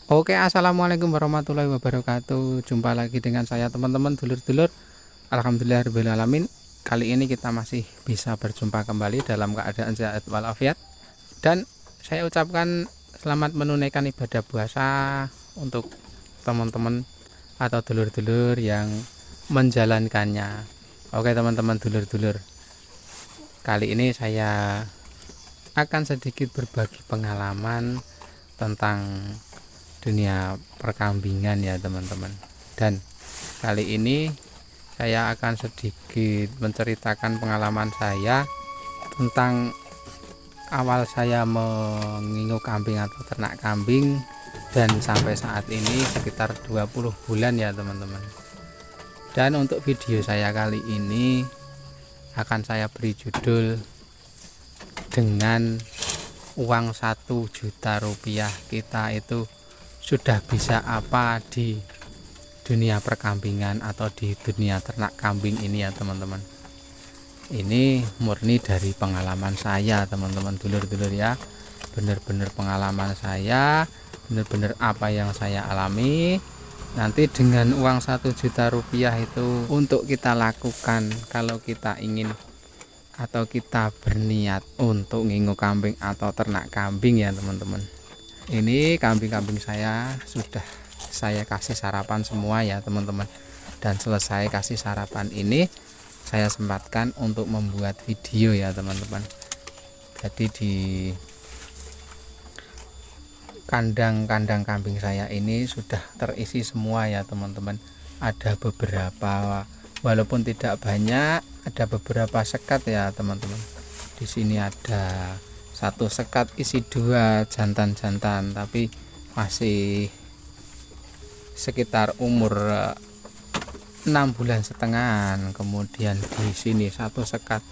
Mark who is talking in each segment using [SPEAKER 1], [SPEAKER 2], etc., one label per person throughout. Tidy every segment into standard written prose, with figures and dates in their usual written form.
[SPEAKER 1] Oke, assalamualaikum warahmatullahi wabarakatuh. Jumpa lagi dengan saya teman-teman dulur-dulur. Alhamdulillah alamin. Kali ini kita masih bisa berjumpa kembali dalam keadaan sehat walafiat. Dan saya ucapkan selamat menunaikan ibadah puasa untuk teman-teman atau dulur-dulur yang menjalankannya. Oke teman-teman dulur-dulur, kali ini saya akan sedikit berbagi pengalaman tentang dunia perkambingan ya teman-teman. Dan kali ini saya akan sedikit menceritakan pengalaman saya tentang awal saya menginguk kambing atau ternak kambing, dan sampai saat ini sekitar 20 bulan ya teman-teman. Dan untuk video saya kali ini akan saya beri judul dengan uang 1 juta rupiah kita itu sudah bisa apa di dunia perkambingan atau di dunia ternak kambing ini ya teman-teman. Ini murni dari pengalaman saya teman-teman dulur-dulur ya, bener-bener pengalaman saya, bener-bener apa yang saya alami. Nanti dengan uang 1 juta rupiah itu untuk kita lakukan kalau kita ingin atau kita berniat untuk nginguk kambing atau ternak kambing ya teman-teman. Ini kambing-kambing saya sudah saya kasih sarapan semua ya teman-teman. Dan selesai kasih sarapan ini saya sempatkan untuk membuat video ya teman-teman. Jadi di kandang-kandang kambing saya ini sudah terisi semua ya teman-teman. Ada beberapa, walaupun tidak banyak, ada beberapa sekat ya teman-teman. Di sini ada 1 sekat isi 2 jantan-jantan, tapi masih sekitar umur 6,5 bulan. Kemudian di sini 1 sekat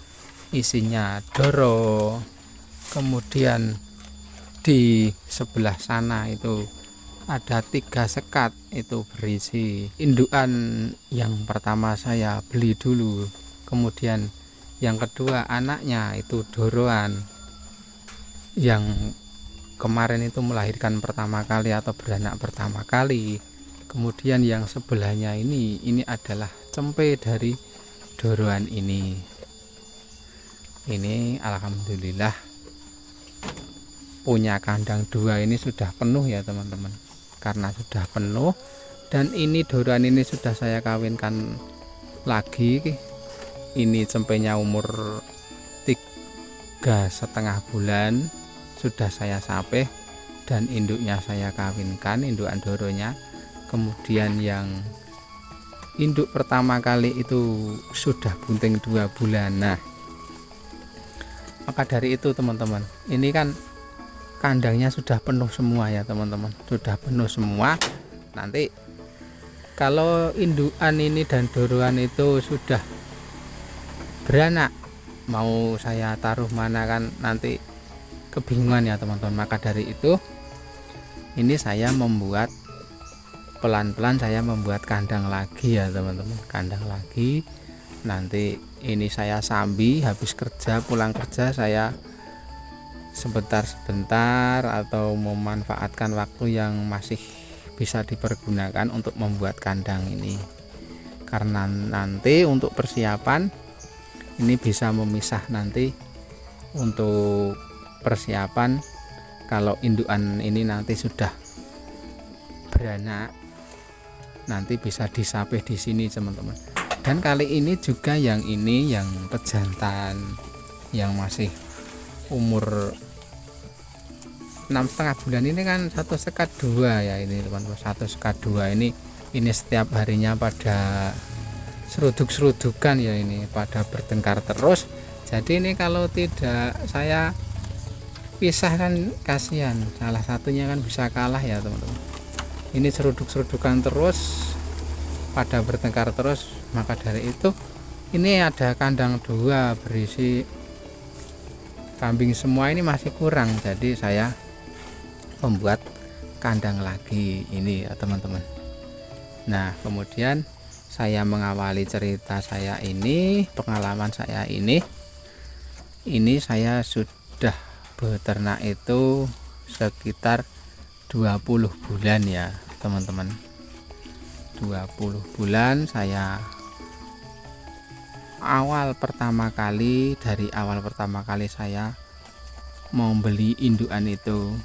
[SPEAKER 1] isinya doro. Kemudian di sebelah sana itu ada 3 sekat itu berisi indukan yang pertama saya beli dulu. Kemudian yang kedua anaknya itu doroan yang kemarin itu melahirkan pertama kali atau beranak pertama kali. Kemudian yang sebelahnya ini adalah cempe dari doroan ini. Ini alhamdulillah punya kandang 2 ini sudah penuh ya teman-teman. Karena sudah penuh dan ini doroan ini sudah saya kawinkan lagi. Ini cempenya umur 3,5 bulan sudah saya sapeh, dan induknya saya kawinkan, indukan doronya. Kemudian yang induk pertama kali itu sudah bunting 2 bulan. Nah, maka dari itu teman-teman, ini kan kandangnya sudah penuh semua ya teman-teman, sudah penuh semua. Nanti kalau indukan ini dan doroan itu sudah beranak, mau saya taruh mana kan nanti kebingungan ya teman-teman. Maka dari itu ini saya membuat pelan-pelan, saya membuat kandang lagi ya teman-teman, kandang lagi. Nanti ini saya sambi, habis kerja pulang kerja saya sebentar-sebentar atau memanfaatkan waktu yang masih bisa dipergunakan untuk membuat kandang ini, karena nanti untuk persiapan ini bisa memisah nanti untuk persiapan kalau indukan ini nanti sudah beranak, nanti bisa disapih di sini teman-teman. Dan kali ini juga yang ini yang pejantan yang masih umur 6,5 bulan ini kan 1 sekat 2 ya ini teman-teman. 1 sekat 2 ini setiap harinya pada seruduk-serudukan ya, ini pada bertengkar terus. Jadi ini kalau tidak saya pisah kan kasihan, salah satunya kan bisa kalah ya teman-teman. Ini seruduk-serudukan terus, pada bertengkar terus. Maka dari itu ini ada kandang 2 berisi kambing semua, ini masih kurang, jadi saya membuat kandang lagi ini ya teman-teman. Nah, kemudian saya mengawali cerita saya ini, pengalaman saya ini saya sudah beternak itu sekitar 20 bulan ya teman-teman. 20 bulan saya dari awal pertama kali saya mau beli indukan itu,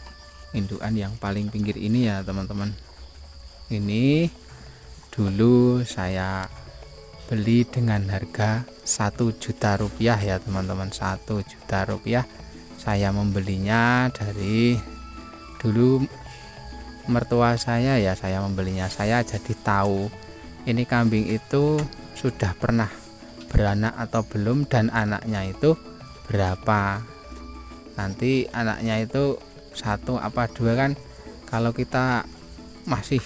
[SPEAKER 1] indukan yang paling pinggir ini ya teman-teman. Ini dulu saya beli dengan harga 1 juta rupiah ya teman-teman. 1 juta rupiah saya membelinya. Dari dulu mertua saya ya, saya membelinya. Saya jadi tahu ini kambing itu sudah pernah beranak atau belum, dan anaknya itu berapa. Nanti anaknya itu 1 apa 2 kan, kalau kita masih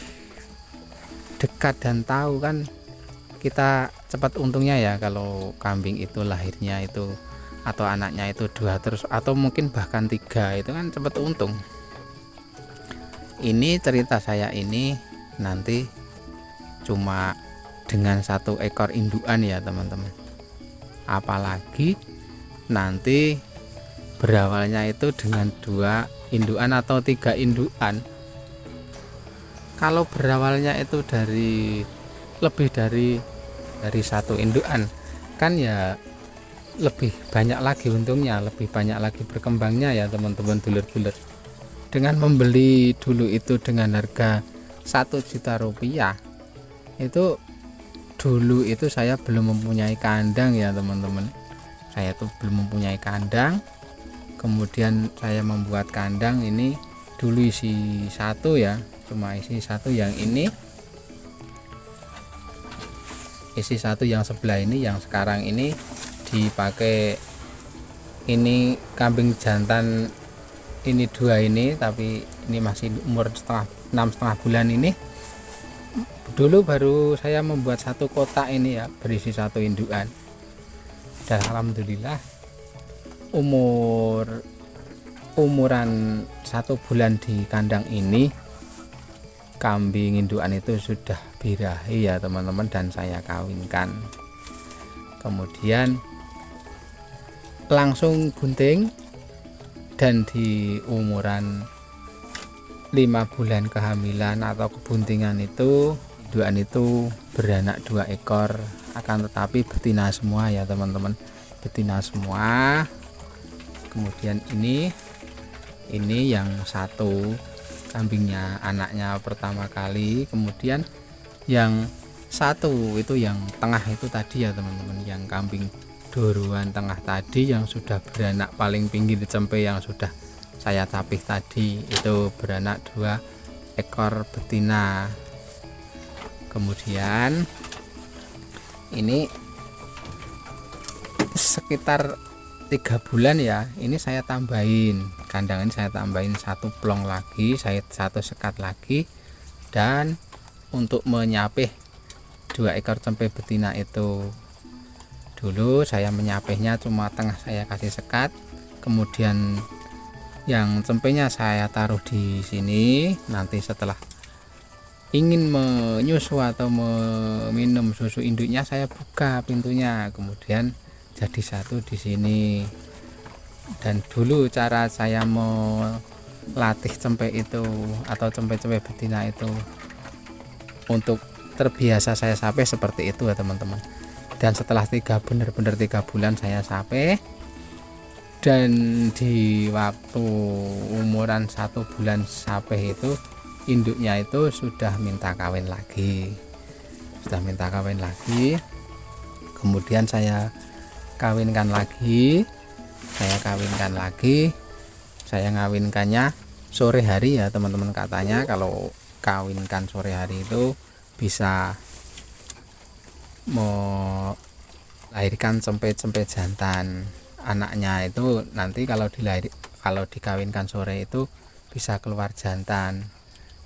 [SPEAKER 1] dekat dan tahu kan kita cepat untungnya ya. Kalau kambing itu lahirnya itu atau anaknya itu 2 terus, atau mungkin bahkan 3, itu kan cepat untung. Ini cerita saya ini nanti cuma dengan 1 ekor indukan ya teman-teman, apalagi nanti berawalnya itu dengan 2 indukan atau 3 indukan. Kalau berawalnya itu dari lebih dari 1 indukan kan ya lebih banyak lagi untungnya, lebih banyak lagi berkembangnya ya teman-teman dulur-dulur. Dengan membeli dulu itu dengan harga 1 juta rupiah, itu dulu itu saya belum mempunyai kandang ya teman-teman. Saya tuh belum mempunyai kandang, kemudian saya membuat kandang. Ini dulu isi 1 ya, cuma isi 1 yang ini, isi 1 yang sebelah ini, yang sekarang ini dipakai. Ini kambing jantan ini 2 ini, tapi ini masih umur 6,5 bulan. Ini dulu baru saya membuat 1 kotak ini ya, berisi 1 indukan. Dan alhamdulillah umuran 1 bulan di kandang ini, kambing indukan itu sudah birahi ya teman-teman, dan saya kawinkan. Kemudian langsung bunting, dan di umuran 5 bulan kehamilan atau kebuntingan itu, indukan itu beranak 2 ekor, akan tetapi betina semua ya teman-teman, betina semua. Kemudian ini yang 1 kambingnya anaknya pertama kali. Kemudian yang 1 itu yang tengah itu tadi ya teman-teman, yang kambing doruan tengah tadi yang sudah beranak paling pinggir cempe yang sudah saya capih tadi, itu beranak 2 ekor betina. Kemudian ini sekitar 3 bulan ya, ini saya tambahin kandang, ini saya tambahin 1 plong lagi, saya 1 sekat lagi. Dan untuk menyapih 2 ekor cempe betina itu, dulu saya menyapihnya cuma tengah saya kasih sekat, kemudian yang cempenya saya taruh di sini. Nanti setelah ingin menyusu atau meminum susu induknya, saya buka pintunya, kemudian jadi 1 di sini. Dan dulu cara saya melatih cempe itu atau cempe-cempe betina itu untuk terbiasa saya sape seperti itu ya teman-teman. Dan setelah benar-benar 3 bulan saya sape, dan di waktu umuran 1 bulan sape itu, induknya itu sudah minta kawin lagi, kemudian saya kawinkan lagi. Saya ngawinkannya sore hari ya teman-teman. Katanya kalau kawinkan sore hari itu bisa melahirkan cempe-cempe jantan. Anaknya itu nanti kalau dikawinkan sore itu bisa keluar jantan.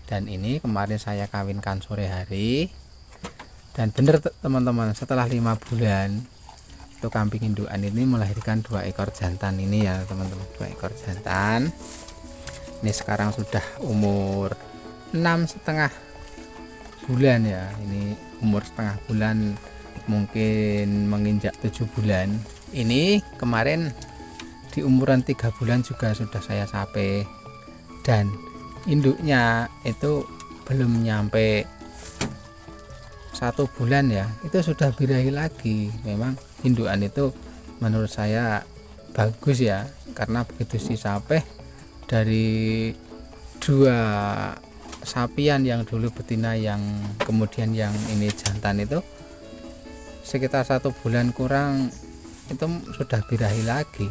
[SPEAKER 1] Dan ini kemarin saya kawinkan sore hari, dan bener teman-teman, setelah 5 bulan itu kambing indukan ini melahirkan 2 ekor jantan ini ya teman-teman, 2 ekor jantan. Ini sekarang sudah umur 6,5 bulan ya, ini umur setengah bulan, mungkin menginjak 7 bulan. Ini kemarin di umuran 3 bulan juga sudah saya sape, dan induknya itu belum nyampe 1 bulan ya, itu sudah birahi lagi. Memang indukan itu menurut saya bagus ya, karena begitu disapeh dari 2 sapian yang dulu betina yang kemudian yang ini jantan itu sekitar 1 bulan kurang itu sudah birahi lagi.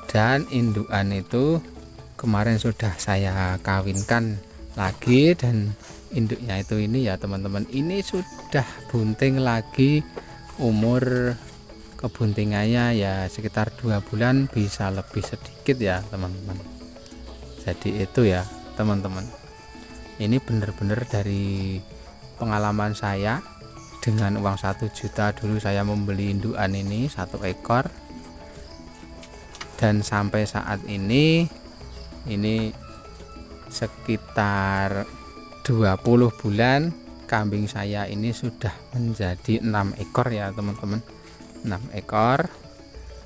[SPEAKER 1] Dan indukan itu kemarin sudah saya kawinkan lagi, dan induknya itu ini ya teman-teman, ini sudah bunting lagi. Umur kebuntingannya ya sekitar 2 bulan, bisa lebih sedikit ya teman-teman. Jadi itu ya teman-teman, ini benar-benar dari pengalaman saya. Dengan uang 1 juta dulu saya membeli indukan ini 1 ekor, dan sampai saat ini sekitar 20 bulan kambing saya ini sudah menjadi 6 ekor ya teman-teman. 6 ekor.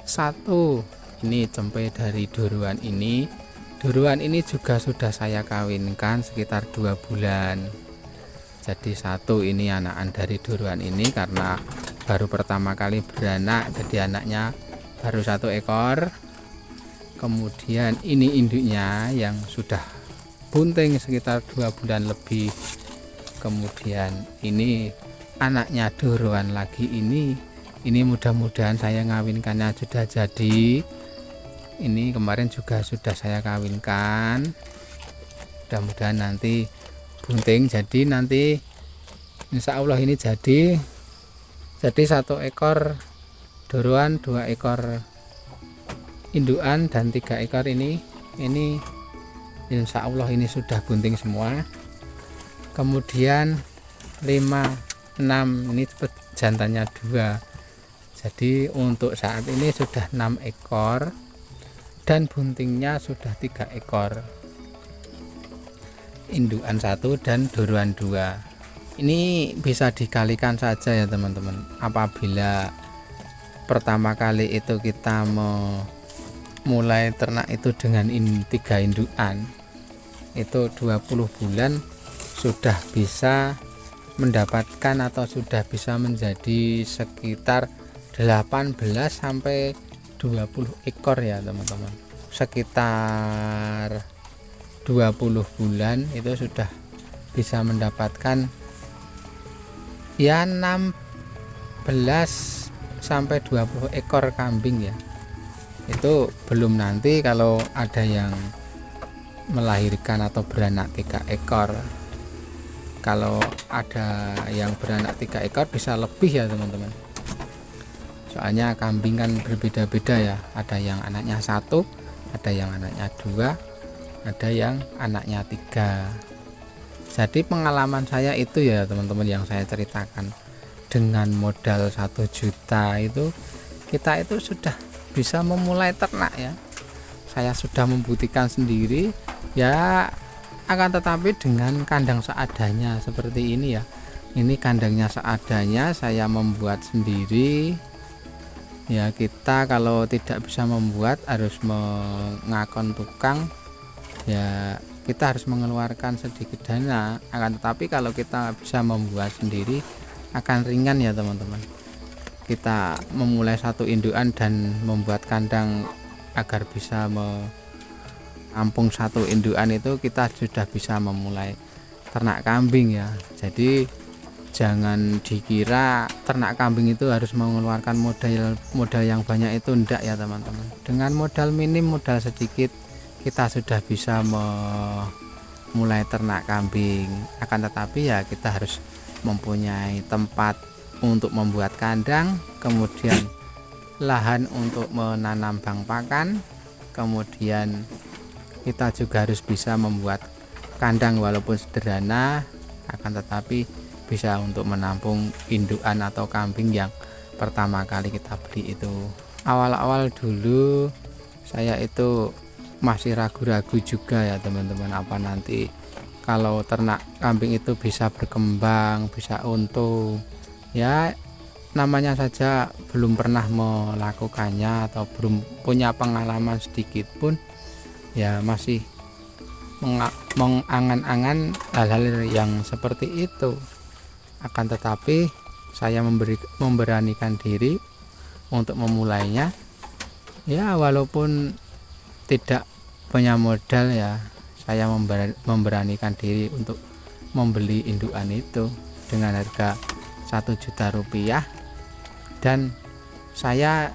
[SPEAKER 1] 1 ini cempe dari doruan ini. Doruan ini juga sudah saya kawinkan sekitar 2 bulan. Jadi 1 ini anakan dari doruan ini, karena baru pertama kali beranak, jadi anaknya baru 1 ekor. Kemudian ini induknya yang sudah bunting sekitar 2 bulan lebih. Kemudian ini anaknya doruan lagi ini mudah-mudahan saya ngawinkannya sudah jadi. Ini kemarin juga sudah saya kawinkan, mudah-mudahan nanti bunting. Jadi nanti insya Allah ini jadi 1 ekor doruan, 2 ekor indukan, dan 3 ekor ini insya Allah ini sudah bunting semua. Kemudian 5, 6 ini jantannya 2. Jadi untuk saat ini sudah 6 ekor dan buntingnya sudah 3 ekor, indukan 1 dan doruan 2. Ini bisa dikalikan saja ya teman-teman. Apabila pertama kali itu kita mulai ternak itu dengan 3 indukan, itu 20 bulan sudah bisa mendapatkan atau sudah bisa menjadi sekitar 18 sampai 20 ekor ya teman-teman. Sekitar 20 bulan itu sudah bisa mendapatkan ya 16 sampai 20 ekor kambing ya. Itu belum nanti kalau ada yang melahirkan atau beranak 3 ekor. Kalau ada yang beranak 3 ekor bisa lebih ya teman-teman. Soalnya kambing kan berbeda-beda ya, ada yang anaknya 1, ada yang anaknya 2, ada yang anaknya 3. Jadi pengalaman saya itu ya teman-teman yang saya ceritakan. Dengan modal 1 juta itu kita itu sudah bisa memulai ternak ya. Saya sudah membuktikan sendiri ya, akan tetapi dengan kandang seadanya seperti ini ya. Ini kandangnya seadanya, saya membuat sendiri ya. Kita kalau tidak bisa membuat harus mengakon tukang ya, kita harus mengeluarkan sedikit dana. Akan tetapi kalau kita bisa membuat sendiri akan ringan ya teman-teman. Kita memulai 1 indukan dan membuat kandang agar bisa menampung 1 indukan, itu kita sudah bisa memulai ternak kambing ya. Jadi jangan dikira ternak kambing itu harus mengeluarkan modal yang banyak, itu enggak ya teman-teman. Dengan modal minim, modal sedikit, kita sudah bisa memulai ternak kambing. Akan tetapi ya kita harus mempunyai tempat untuk membuat kandang, kemudian lahan untuk menanam bang pakan, kemudian kita juga harus bisa membuat kandang walaupun sederhana, akan tetapi bisa untuk menampung indukan atau kambing yang pertama kali kita beli itu. Awal-awal dulu saya itu masih ragu-ragu juga ya teman-teman, apa nanti kalau ternak kambing itu bisa berkembang, bisa untung ya. Namanya saja belum pernah melakukannya atau belum punya pengalaman sedikit pun ya, masih mengangan-angan hal-hal yang seperti itu. Akan tetapi saya memberanikan diri untuk memulainya, ya walaupun tidak punya modal, ya saya memberanikan diri untuk membeli indukan itu dengan harga 1 juta rupiah. Dan saya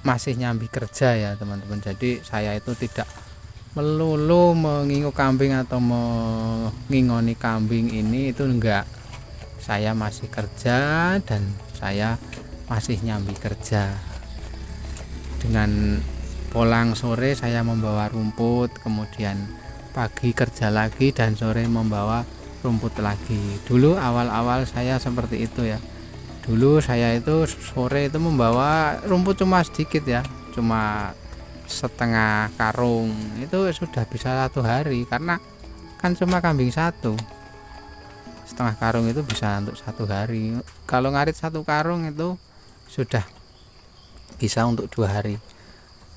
[SPEAKER 1] masih nyambi kerja ya teman-teman, jadi saya itu tidak melulu mengingu kambing atau mengingoni kambing ini, itu enggak. Saya masih kerja dan saya masih nyambi kerja. Dengan pulang sore saya membawa rumput, kemudian pagi kerja lagi dan sore membawa rumput lagi. Dulu awal-awal saya seperti itu ya. Dulu saya itu sore itu membawa rumput cuma sedikit ya, cuma setengah karung, itu sudah bisa 1 hari, karena kan cuma kambing satu. Setengah karung itu bisa untuk 1 hari. Kalau ngarit 1 karung itu sudah bisa untuk 2 hari.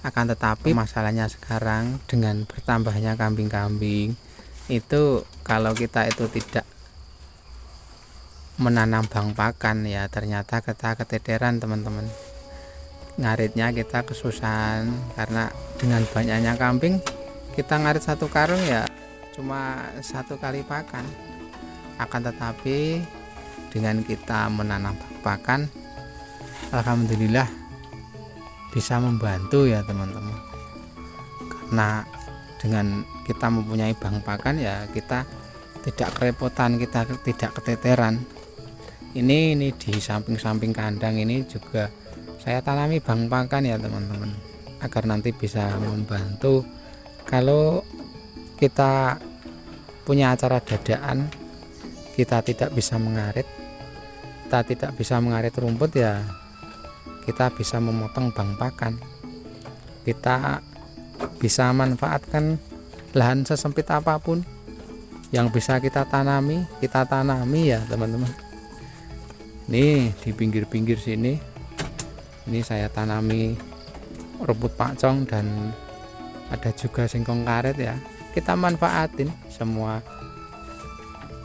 [SPEAKER 1] Akan tetapi masalahnya sekarang dengan bertambahnya kambing-kambing itu, kalau kita itu tidak menanam bang pakan, ya ternyata kita keteteran teman-teman. Ngaritnya kita kesusahan, karena dengan banyaknya kambing kita ngarit 1 karung ya cuma 1 kali pakan. Akan tetapi dengan kita menanam bang pakan, alhamdulillah bisa membantu ya teman-teman. Karena dengan kita mempunyai bang pakan, ya kita tidak kerepotan, kita tidak keteteran. Ini di samping-samping kandang ini juga saya tanami bang pakan ya teman-teman, agar nanti bisa membantu kalau kita punya acara dadaan, kita tidak bisa mengarit, rumput, ya kita bisa memotong bang pakan. Kita bisa manfaatkan lahan sesempit apapun yang bisa kita tanami ya teman-teman. Nih di pinggir-pinggir sini, ini saya tanami rumput pakcong dan ada juga singkong karet ya. Kita manfaatin semua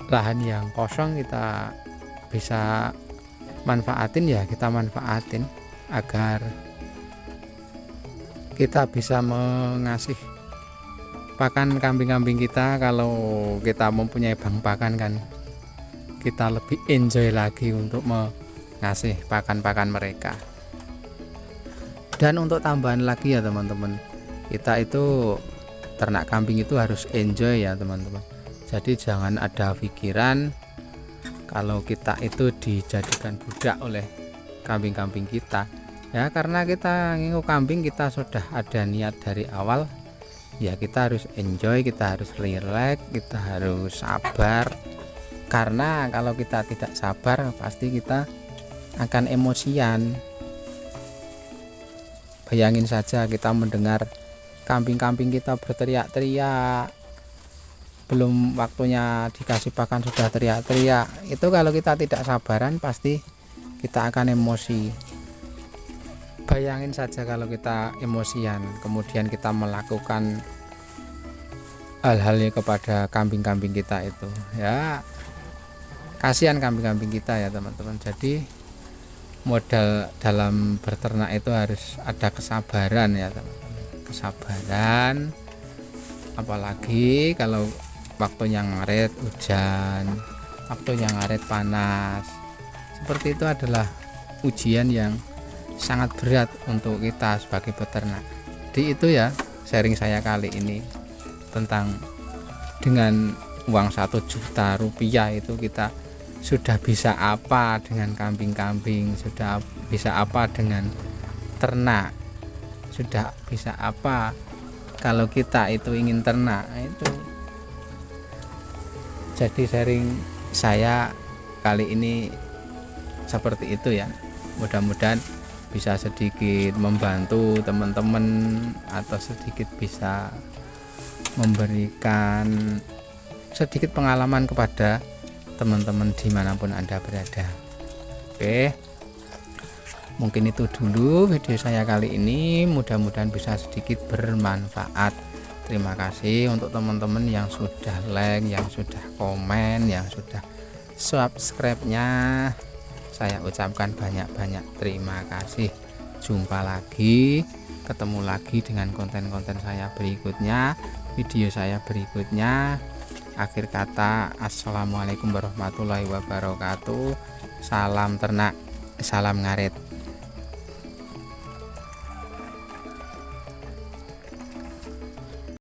[SPEAKER 1] lahan yang kosong, kita bisa manfaatin, ya kita manfaatin agar kita bisa mengasih pakan kambing-kambing kita. Kalau kita mempunyai bang pakan kan kita lebih enjoy lagi untuk mengasih pakan-pakan mereka. Dan untuk tambahan lagi ya teman-teman, kita itu ternak kambing itu harus enjoy ya teman-teman. Jadi jangan ada pikiran kalau kita itu dijadikan budak oleh kambing-kambing kita ya. Karena kita ngingu kambing, kita sudah ada niat dari awal, ya kita harus enjoy, kita harus relax, kita harus sabar. Karena kalau kita tidak sabar pasti kita akan emosian. Bayangin saja kita mendengar kambing-kambing kita berteriak-teriak, belum waktunya dikasih pakan sudah teriak-teriak. Itu kalau kita tidak sabaran pasti kita akan emosi. Bayangin saja kalau kita emosian kemudian kita melakukan hal-hal kepada kambing-kambing kita, itu ya kasihan kambing-kambing kita ya teman-teman. Jadi modal dalam berternak itu harus ada kesabaran ya teman-teman. Kesabaran, apalagi kalau waktunya ngarit hujan, waktunya ngarit panas, seperti itu adalah ujian yang sangat berat untuk kita sebagai peternak. Jadi itu ya sharing saya kali ini tentang dengan uang 1 juta rupiah itu kita sudah bisa apa dengan kambing-kambing, sudah bisa apa dengan ternak, sudah bisa apa kalau kita itu ingin ternak. Itu jadi sharing saya kali ini seperti itu ya. Mudah-mudahan bisa sedikit membantu teman-teman atau sedikit bisa memberikan sedikit pengalaman kepada teman-teman dimanapun Anda berada. Oke, mungkin itu dulu video saya kali ini, mudah-mudahan bisa sedikit bermanfaat. Terima kasih untuk teman-teman yang sudah like, yang sudah komen, yang sudah subscribe-nya. Saya ucapkan banyak-banyak terima kasih. Jumpa lagi, ketemu lagi dengan konten-konten saya berikutnya, video saya berikutnya. Akhir kata, assalamualaikum warahmatullahi wabarakatuh. Salam ternak, salam ngarit.